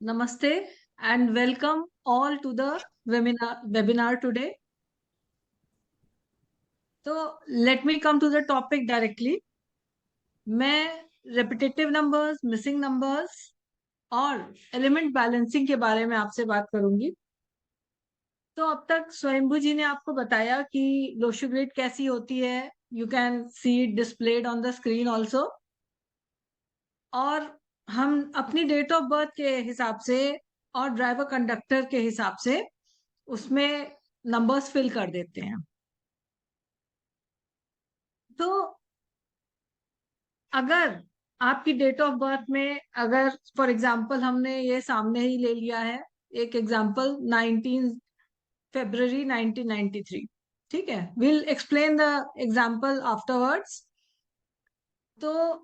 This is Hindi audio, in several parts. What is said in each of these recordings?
Namaste and welcome all to the webinar today. So let me come to the topic directly. मैं repetitive numbers, missing numbers और element balancing के बारे में आपसे बात करूंगी. तो अब तक स्वयंभू जी ने आपको बताया कि लोशो ग्रिड कैसी होती है. You can see it displayed on the screen also. और हम अपनी डेट ऑफ बर्थ के हिसाब से और ड्राइवर कंडक्टर के हिसाब से उसमें नंबर्स फिल कर देते हैं. तो अगर आपकी डेट ऑफ बर्थ में अगर फॉर एग्जांपल हमने ये सामने ही ले लिया है एक एग्जांपल 19 फरवरी 1993. ठीक है, will explain the example afterwards. तो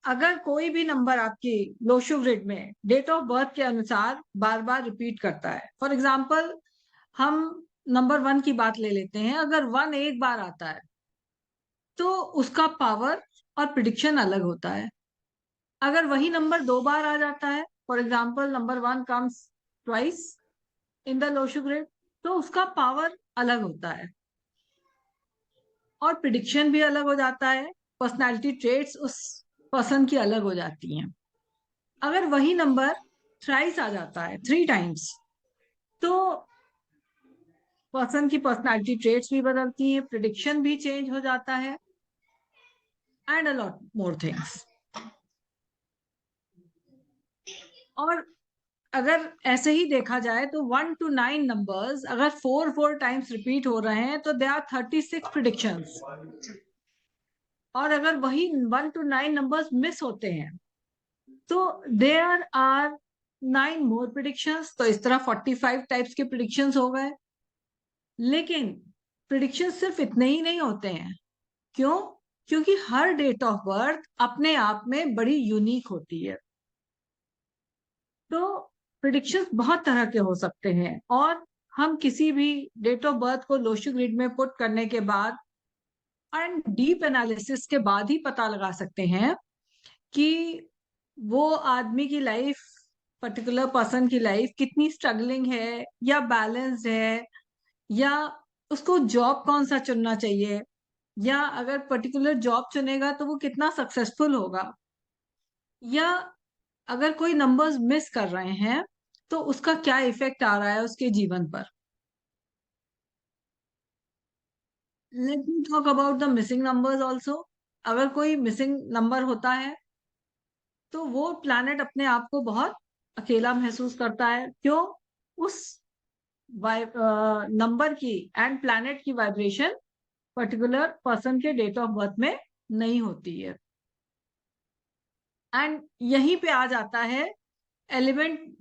अगर कोई भी नंबर आपकी लोशो ग्रिड में डेट ऑफ बर्थ के अनुसार बार बार रिपीट करता है, फॉर एग्जांपल हम नंबर 1 की बात ले लेते हैं. अगर 1 एक बार आता है तो उसका पावर और प्रिडिक्शन अलग होता है. अगर वही नंबर 2 बार आ जाता है, for example number 1 comes twice in the Lo Shu grid, तो उसका पावर अलग होता है और प्रिडिक्शन भी अलग हो जाता है. पर्सनालिटी ट्रेट्स उस पर्सन की अलग हो जाती हैं. अगर वही नंबर थ्राइस आ जाता है, 3 टाइम्स, तो पर्सन की पर्सनालिटी ट्रेट्स भी बदलती हैं, प्रिडिक्शन भी चेंज हो जाता है and a lot more things. और अगर ऐसे ही देखा जाए तो 1 to 9 नंबर्स अगर 4 टाइम्स रिपीट हो रहे हैं तो दे आर 36 प्रिडिक्शंस. और अगर वही 1 to 9 नंबर्स मिस होते हैं तो देयर आर 9 मोर प्रिडिक्शंस. तो इस तरह 45 टाइप्स के प्रिडिक्शंस हो गए. लेकिन प्रिडिक्शन सिर्फ इतने ही नहीं होते हैं. क्यों? क्योंकि हर डेट ऑफ बर्थ अपने आप में बड़ी यूनिक होती है. तो प्रिडिक्शंस बहुत तरह के हो सकते हैं और हम किसी भी डेट ऑफ बर्थ को लोशो ग्रिड में पुट करने के बाद एंड डीप एनालिसिस के बाद ही पता लगा सकते हैं कि वो आदमी की लाइफ, पर्टिकुलर पर्सन की लाइफ कितनी स्ट्रगलिंग है या बैलेंस्ड है, या उसको जॉब कौन सा चुनना चाहिए, या अगर पर्टिकुलर जॉब चुनेगा तो वो कितना सक्सेसफुल होगा, या अगर कोई नंबर्स मिस कर रहे हैं तो उसका क्या इफेक्ट आ रहा है उसके जीवन पर. Let me talk about the missing numbers also. अगर कोई मिसिंग नंबर होता है तो वो प्लैनेट अपने आप को बहुत अकेला महसूस करता है. क्यों? उस नंबर की एंड प्लैनेट की वाइब्रेशन पर्टिकुलर पर्सन के डेट ऑफ बर्थ में नहीं होती है. एंड यहीं पे आ जाता है एलिमेंट.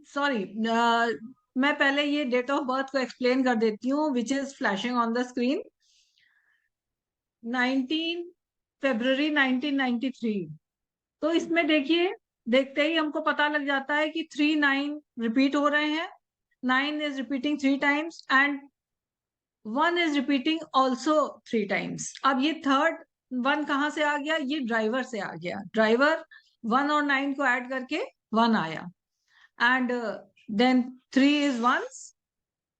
सॉरी, मैं पहले ये डेट ऑफ बर्थ को एक्सप्लेन कर देती हूँ which is flashing on the screen. 19 फरवरी 1993. तो इसमें देखिए, देखते ही हमको पता लग जाता है कि 3 9 रिपीट हो रहे हैं. 9 is repeating 3 times and 1 is repeating also 3 times. अब ये थर्ड 1 कहाँ से आ गया? ये ड्राइवर से आ गया. ड्राइवर 1 और 9 को ऐड करके 1 आया. And then 3 is once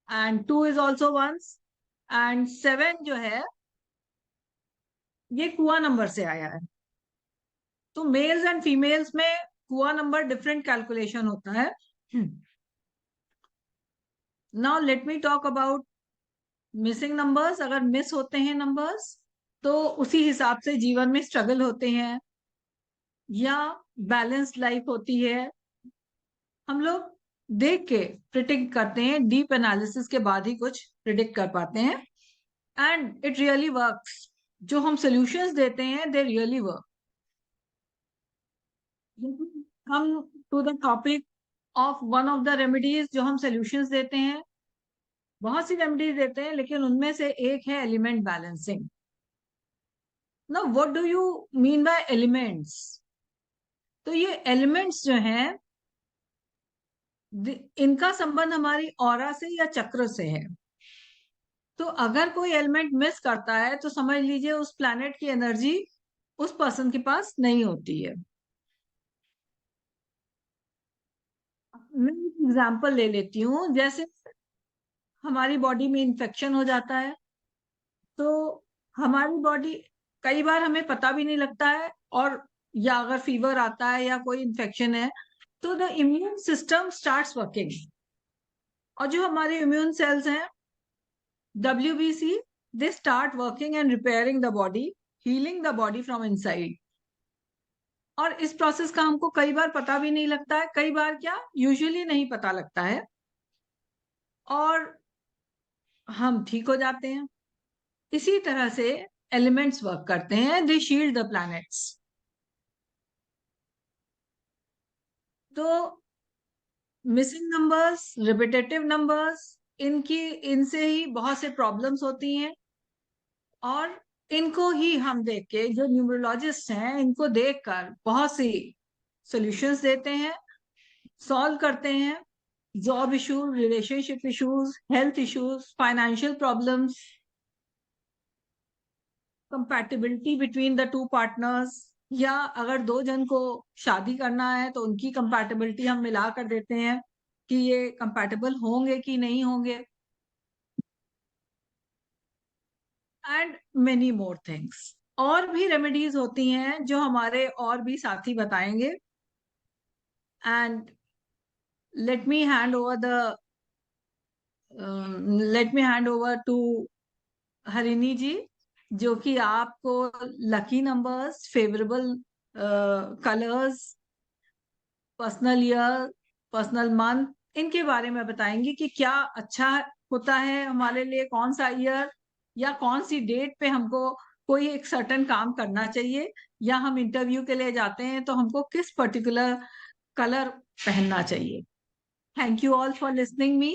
and 2 is also once and 7 जो है ये कुआ नंबर से आया है. तो मेल्स एंड फीमेल्स में कुआ नंबर डिफरेंट कैलकुलेशन होता है. Now let me talk about missing numbers. अगर मिस होते हैं नंबर्स तो उसी हिसाब से जीवन में स्ट्रगल होते हैं या बैलेंस्ड लाइफ होती है. हम लोग देख के प्रिडिक्ट करते हैं, डीप एनालिसिस के बाद ही कुछ प्रिडिक्ट कर पाते हैं. And it really works. जो हम सॉल्यूशंस देते हैं दे रियली वर्क. हम to the topic of one of the remedies जो हम सॉल्यूशंस देते हैं. बहुत सी रेमेडीज देते हैं लेकिन उनमें से एक है element balancing. Now what do you mean by elements? तो ये एलिमेंट्स जो हैं इनका संबंध हमारी ऑरा से या चक्र से है. तो अगर कोई एलिमेंट मिस करता है तो समझ लीजिए उस प्लैनेट की एनर्जी उस पर्सन के पास नहीं होती है. मैं एग्जांपल ले लेती हूँ। जैसे हमारी बॉडी में इन्फेक्शन हो जाता है, तो हमारी बॉडी, कई बार हमें पता भी नहीं लगता है, और या अगर फीवर आता है या कोई इन्फेक्शन है, तो the immune system starts working, और जो हमारे इम्यून सेल्स हैं, WBC, they start working and repairing the body, healing the body from inside. और इस प्रोसेस का हमको कई बार पता भी नहीं लगता है, कई बार क्या, यूजुअली नहीं पता लगता है, और हम ठीक हो जाते हैं। इसी तरह से एलिमेंट्स वर्क करते हैं, दे शील्ड द प्लैनेट्स। तो मिसिंग नंबर्स, रिपीटेटिव नंबर्स, इनसे ही बहुत से प्रॉब्लम्स होती हैं, और इनको ही हम देख के, जो न्यूमरोलॉजिस्ट हैं, इनको देखकर बहुत सी सॉल्यूशंस देते हैं, सॉल्व करते हैं। Job issues, relationship issues, health issues, financial problems, compatibility between the two partners, या अगर दो जन को शादी करना है तो उनकी कंपैटिबिलिटी हम मिला कर देते हैं कि ये कंपैटिबल होंगे कि नहीं होंगे, एंड मेनी मोर थिंग्स। और भी रेमेडीज होती हैं जो हमारे और भी साथी बताएंगे। And let me hand over the let me hand over to Harini ji, जो कि आपको lucky numbers, favourable colours, personal year, personal month, इनके बारे में बताएंगे कि क्या अच्छा होता है हमारे लिए, कौन सा ईयर या कौन सी डेट पे हमको कोई एक सर्टेन काम करना चाहिए, या हम इंटरव्यू के लिए जाते हैं तो हमको किस पर्टिकुलर कलर पहनना चाहिए। Thank you all for listening me.